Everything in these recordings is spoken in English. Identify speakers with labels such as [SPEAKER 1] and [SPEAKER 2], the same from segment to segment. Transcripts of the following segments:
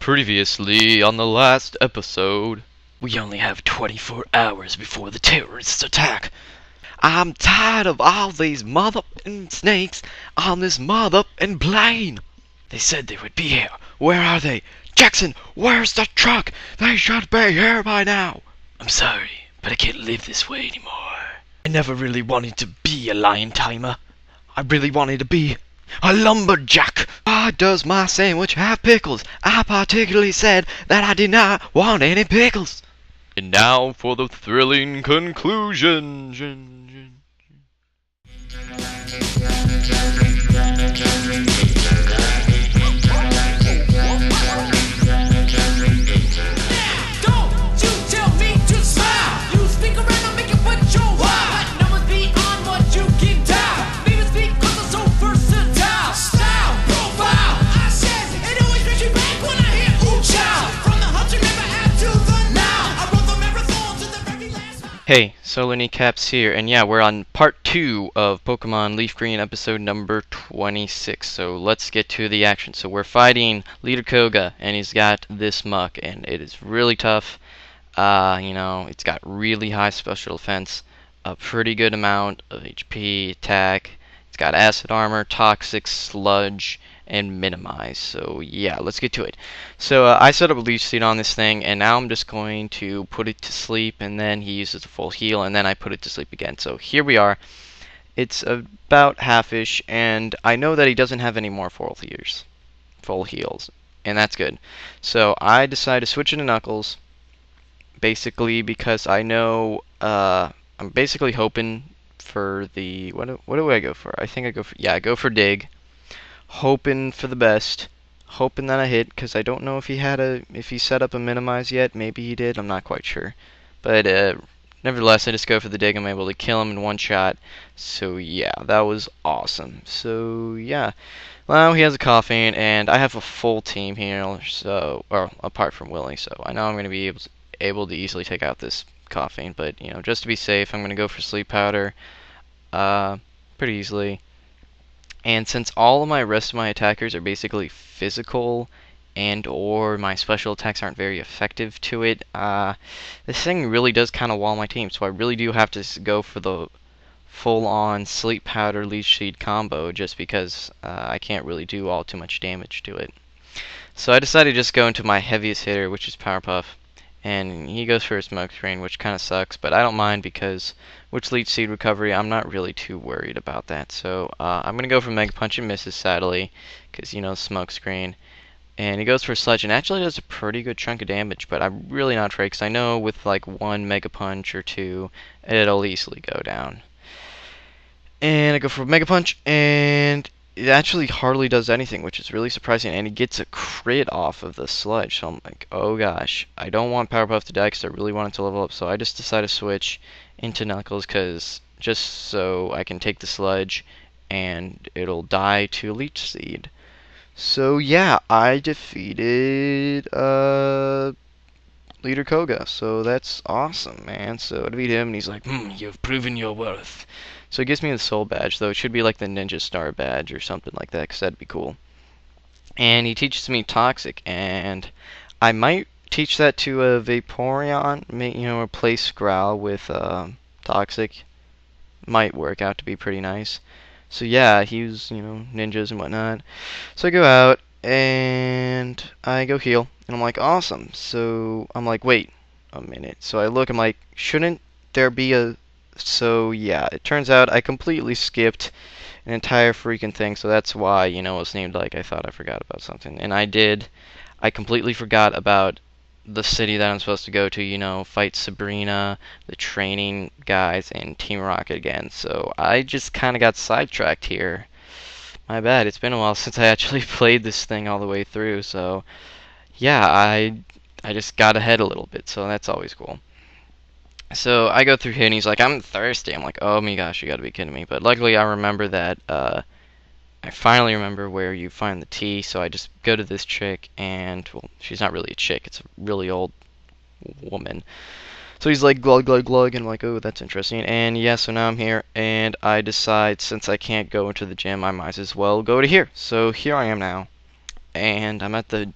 [SPEAKER 1] Previously on the last episode, we only have 24 hours before the terrorists attack. I'm tired of all these mother-f***ing snakes on this mother-f***ing plane. They said they would be here. Where are they? Jackson, where's the truck? They should be here by now. I'm sorry, but I can't live this way anymore. I never really wanted to be a lion tamer. I really wanted to be a lumberjack. Why does my sandwich have pickles? I particularly said that I did not want any pickles. And now for the thrilling conclusion. Hey, Solar Kneecaps here, and yeah, we're on part 2 of Pokemon Leaf Green episode number 26, so let's get to the action. So we're fighting Leader Koga, and he's got this muck, and it is really tough. It's got really high special defense, a pretty good amount of HP, attack, it's got acid armor, toxic, sludge, and minimize. So yeah, let's get to it. So I set up a leech seed on this thing, and now I'm just going to put it to sleep, and then he uses a full heal, and then I put it to sleep again. So here we are. It's about half-ish, and I know that he doesn't have any more full heals, and that's good. So I decided to switch into Knuckles, basically because I know I'm basically hoping for the what do I go for? I think I go for Dig. Hoping for the best, hoping that I hit, because I don't know if he set up a minimize yet. Maybe he did, I'm not quite sure, but nevertheless I just go for the Dig. I'm able to kill him in one shot, so yeah, that was awesome. So yeah, well, he has a Coughing, and I have a full team here, so, or apart from Willie, so I know I'm going to be able to easily take out this Coughing, but just to be safe, I'm going to go for Sleep Powder pretty easily. And since all of my rest of my attackers are basically physical and or my special attacks aren't very effective to it, this thing really does kind of wall my team. So I really do have to go for the full-on Sleep Powder Leech Seed combo just because I can't really do all too much damage to it. So I decided to just go into my heaviest hitter, which is Powerpuff. And he goes for a Smoke Screen, which kind of sucks, but I don't mind because with Leech Seed Recovery, I'm not really too worried about that. So I'm going to go for Mega Punch and misses, sadly, because, Smoke Screen. And he goes for Sludge, and actually does a pretty good chunk of damage, but I'm really not afraid, because I know with like one Mega Punch or two, it'll easily go down. And I go for Mega Punch, and it actually hardly does anything, which is really surprising, and he gets a crit off of the Sludge, so I'm like, oh gosh, I don't want Powerpuff to die because I really want it to level up, so I just decided to switch into Knuckles just so I can take the Sludge and it'll die to Leech Seed. So yeah, I defeated Leader Koga, so that's awesome, man. So I defeat him, and he's like, you've proven your worth. So it gives me the Soul Badge, though it should be like the Ninja Star Badge or something like that, because that'd be cool. And he teaches me Toxic, and I might teach that to a Vaporeon, replace Growl with Toxic. Might work out to be pretty nice. So yeah, he was, ninjas and whatnot. So I go out, and I go heal, and I'm like, awesome. So I'm like, wait a minute. So I look, I'm like, shouldn't there be a... So yeah, it turns out I completely skipped an entire freaking thing, so that's why, it was named like I thought I forgot about something. And I did. I completely forgot about the city that I'm supposed to go to, fight Sabrina, the training guys, and Team Rocket again. So I just kind of got sidetracked here. My bad, it's been a while since I actually played this thing all the way through, so yeah, I just got ahead a little bit, so that's always cool. So I go through here, and he's like, I'm thirsty. I'm like, oh my gosh, you gotta be kidding me. But luckily I remember that, I finally remember where you find the tea, so I just go to this chick, and, well, she's not really a chick, it's a really old woman. So he's like, glug, glug, glug, and I'm like, oh, that's interesting. And yeah, so now I'm here, and I decide, since I can't go into the gym, I might as well go to here. So here I am now, and I'm at the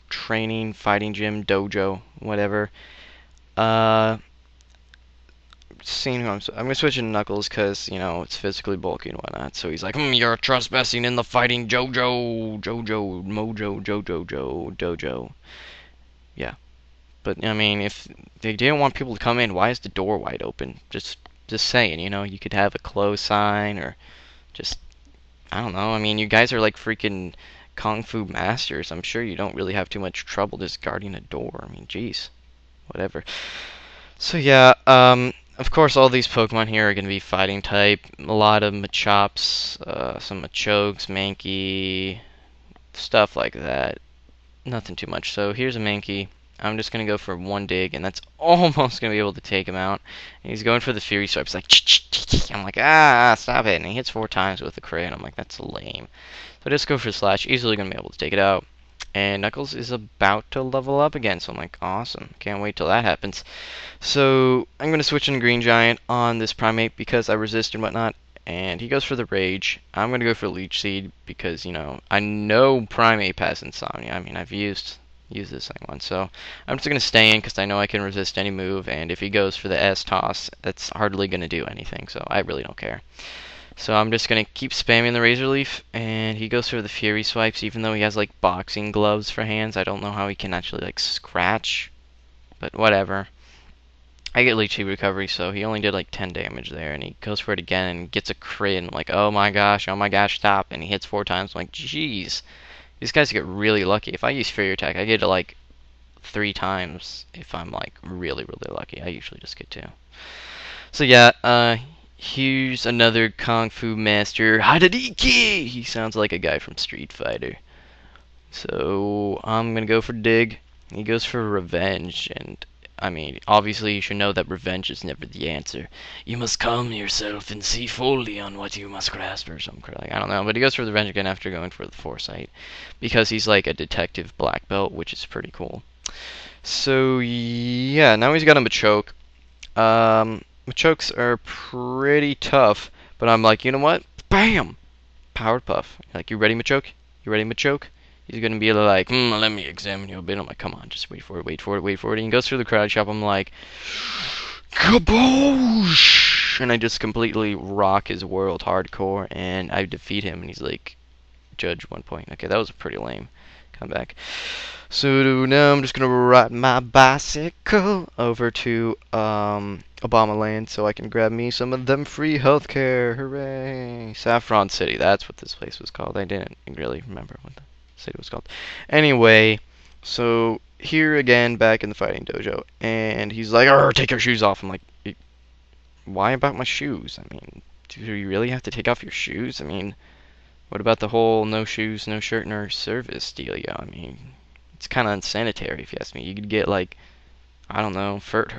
[SPEAKER 1] training, fighting gym, dojo, whatever. Uh, Seeing who I'm gonna switch into Knuckles because you know it's physically bulky and whatnot. So he's like, "You're trespassing in the fighting Jojo dojo." Yeah, but I mean, if they didn't want people to come in, why is the door wide open? Just saying, you know, you could have a close sign or just I don't know. I mean, you guys are like freaking kung fu masters. I'm sure you don't really have too much trouble just guarding a door. I mean, jeez, whatever. So yeah, of course, all these Pokemon here are going to be fighting type. A lot of Machops, some Machokes, Mankey, stuff like that. Nothing too much. So here's a Mankey. I'm just going to go for one dig, and that's almost going to be able to take him out. And he's going for the Fury Swipe. He's like, I'm like, stop it. And he hits 4 times with the crit, and I'm like, that's lame. So I just go for Slash. Easily going to be able to take it out. And Knuckles is about to level up again, so I'm like, awesome. Can't wait till that happens. So I'm going to switch in Green Giant on this Primate because I resist and whatnot. And he goes for the Rage. I'm going to go for Leech Seed because, you know, I know Primate has Insomnia. I mean, I've used this thing once. So I'm just going to stay in because I know I can resist any move. And if he goes for the S-Toss, that's hardly going to do anything. So I really don't care. So I'm just going to keep spamming the Razor Leaf, and he goes for the Fury Swipes, even though he has, like, boxing gloves for hands. I don't know how he can actually, like, scratch, but whatever. I get Leech Seed Recovery, so he only did, like, 10 damage there, and he goes for it again and gets a crit, and I'm like, oh my gosh, stop, and he hits 4 times. I'm like, jeez. These guys get really lucky. If I use Fury Attack, I get it, like, 3 times if I'm, like, really, really lucky. I usually just get 2. So yeah, here's another Kung Fu Master, Hadadiki! He sounds like a guy from Street Fighter. So I'm gonna go for Dig. He goes for Revenge, and I mean, obviously you should know that revenge is never the answer. You must calm yourself and see fully on what you must grasp or something like I don't know, but he goes for the Revenge again after going for the Foresight. Because he's like a detective black belt, which is pretty cool. So yeah, now he's got a Machoke. Machokes are pretty tough, but I'm like, you know what? Bam! Powered Puff. Like, you ready, Machoke? You ready, Machoke? He's gonna be like, let me examine you a bit. I'm like, come on, just wait for it, wait for it, wait for it. And he goes through the crowd shop. I'm like, kaboosh! And I just completely rock his world hardcore, and I defeat him. And he's like, judge 1 point. Okay, that was a pretty lame comeback. So now I'm just gonna ride my bicycle over to Obama Land so I can grab me some of them free healthcare. Hooray! Saffron City, that's what this place was called. I didn't really remember what the city was called. Anyway, so here again, back in the fighting dojo, and he's like, take your shoes off. I'm like, why about my shoes? I mean, do you really have to take off your shoes? I mean, what about the whole no shoes, no shirt, no service dealio? I mean, it's kind of unsanitary if you ask me. You could get like, I don't know, foot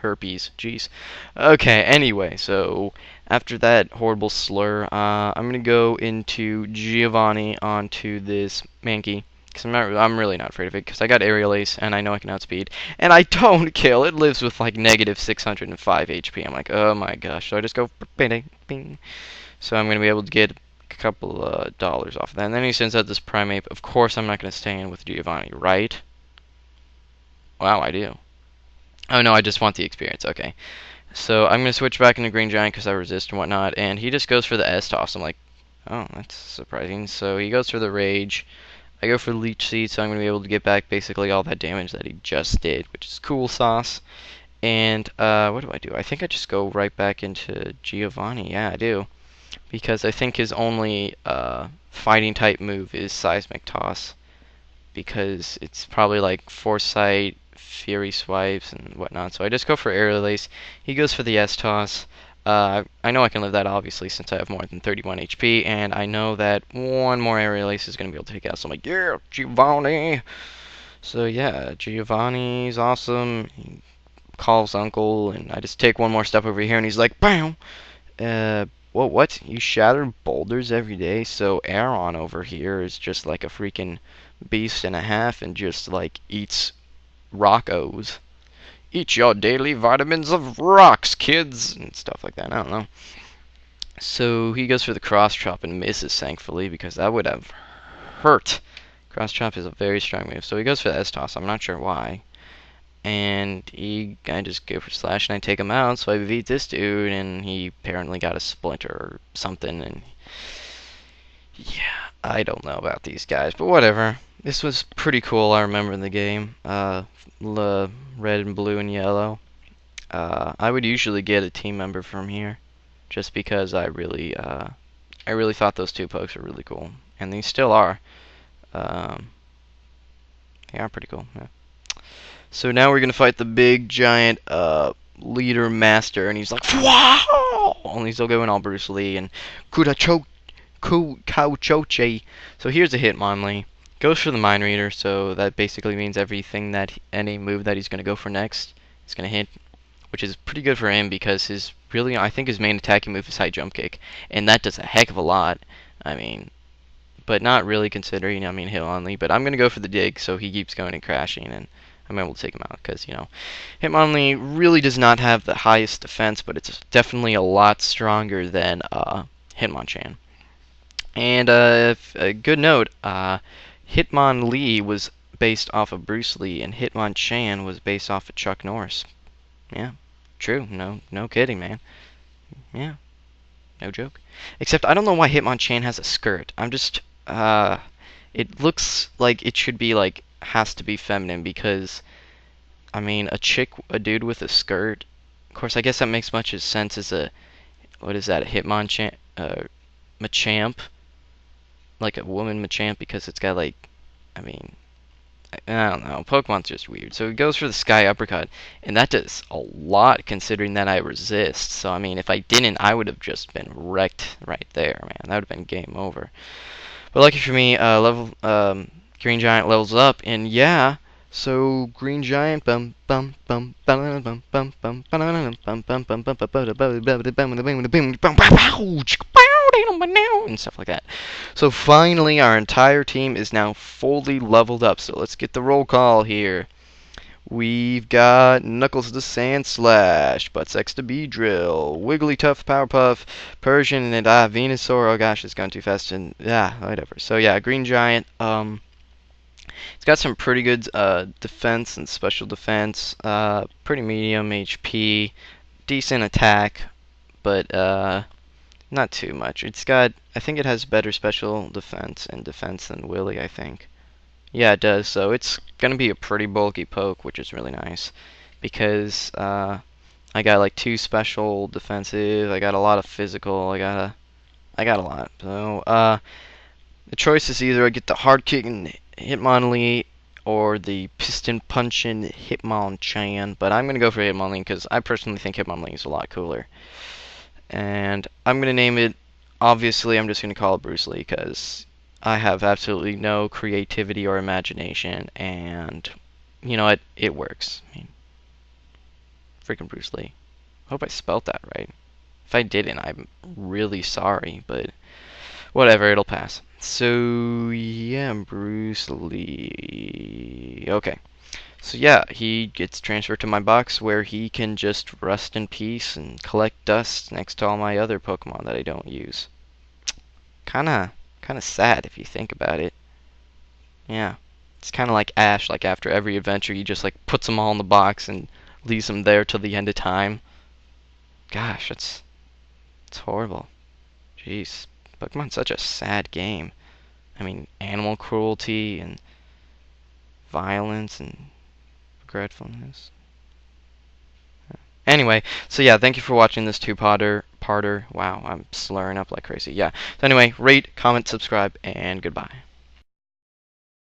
[SPEAKER 1] herpes. Jeez. Okay. Anyway, so after that horrible slur, I'm gonna go into Giovanni onto this Mankey. Cause I'm really not afraid of it. Cause I got Aerial Ace and I know I can outspeed, and I don't kill. It lives with like negative 605 HP. I'm like, oh my gosh. So I just go bing, bing. So I'm gonna be able to get a couple dollars off of that. And then he sends out this Primate. Of course, I'm not gonna stay in with Giovanni, right? Wow, I do. Oh no, I just want the experience. Okay. So I'm gonna switch back into Green Giant because I resist and whatnot, and he just goes for the S-Toss. I'm like, oh, that's surprising. So he goes for the Rage. I go for Leech Seed, so I'm gonna be able to get back basically all that damage that he just did, which is cool sauce. And what do? I think I just go right back into Giovanni. Yeah, I do. Because I think his only fighting type move is Seismic Toss. Because it's probably like Foresight, Fury Swipes, and whatnot. So I just go for Aerial Ace. He goes for the S-Toss. I know I can live that obviously since I have more than 31 HP, and I know that one more Aerial Ace is going to be able to take it out. So I'm like, yeah, Giovanni! So yeah, Giovanni's awesome. He calls Uncle, and I just take one more step over here, and he's like, BAM! What? You shatter boulders every day? So Aaron over here is just like a freaking beast and a half and just like eats rockos. Eat your daily vitamins of rocks, kids, and stuff like that. I don't know. So he goes for the cross chop and misses, thankfully, because that would have hurt. Cross chop is a very strong move. So he goes for the S-toss. I'm not sure why. And I just go for slash and I take him out. So I beat this dude and he apparently got a splinter or something. And yeah, I don't know about these guys, but whatever. This was pretty cool. I remember the game. Red and blue and yellow. I would usually get a team member from here, just because I really thought those two pokes were really cool, and they still are. They are pretty cool. Yeah. So now we're gonna fight the big giant leader master, and he's like, wow! And he's still going all Bruce Lee and Kauchoche. So here's a Hitmonlee. Goes for the Mind Reader, so that basically means everything that any move that he's gonna go for next is gonna hit, which is pretty good for him because I think his main attacking move is high jump kick, and that does a heck of a lot. I mean, but not really considering, Hitmonlee. But I'm gonna go for the dig, so he keeps going and crashing, and I'm able to take him out because Hitmonlee really does not have the highest defense, but it's definitely a lot stronger than Hitmonchan. And a good note, Hitmonlee was based off of Bruce Lee, and Hitmonchan was based off of Chuck Norris. Yeah, true. No kidding, man. Yeah, no joke. Except I don't know why Hitmonchan has a skirt. It looks like it should be has to be feminine because, I mean, a dude with a skirt. Of course, I guess that makes much sense as what is that, a Hitmonchan, Machamp, like a woman Machamp because it's got I don't know. Pokemon's just weird. So he goes for the Sky Uppercut, and that does a lot considering that I resist. So, I mean, if I didn't, I would have just been wrecked right there, man. That would have been game over. But lucky for me, Green Giant levels up, and yeah, so Green Giant and stuff like that. So finally, our entire team is now fully leveled up. So let's get the roll call here. We've got Knuckles the Sandslash, Buttsex the Beedrill, Wigglytuff Powerpuff, Persian, and Venusaur. Oh gosh, it's gone too fast. And yeah, whatever. So yeah, Green Giant. It's got some pretty good defense and special defense. Pretty medium HP, decent attack, but not too much. I think it has better special defense and defense than Willy, I think. Yeah, it does. So it's gonna be a pretty bulky poke, which is really nice because I got 2 special defensive. I got a lot of physical. I got a lot. So the choice is either I get the hard kicking Hitmonlee or the piston punching Hitmonchan, but I'm gonna go for Hitmonlee because I personally think Hitmonlee is a lot cooler. And I'm gonna name it. Obviously, I'm just gonna call it Bruce Lee because I have absolutely no creativity or imagination, and you know what? It works. I mean, freaking Bruce Lee. Hope I spelt that right. If I didn't, I'm really sorry, but whatever, it'll pass. So yeah, Bruce Lee. Okay. So yeah, he gets transferred to my box where he can just rest in peace and collect dust next to all my other Pokemon that I don't use. Kinda sad if you think about it. Yeah. It's kinda like Ash, after every adventure he just puts them all in the box and leaves them there till the end of time. Gosh, it's horrible. Jeez. Pokemon's such a sad game. I mean, animal cruelty and violence and regretfulness. Anyway, so yeah, thank you for watching this two-parter. Wow, I'm slurring up like crazy. Yeah. So anyway, rate, comment, subscribe, and goodbye.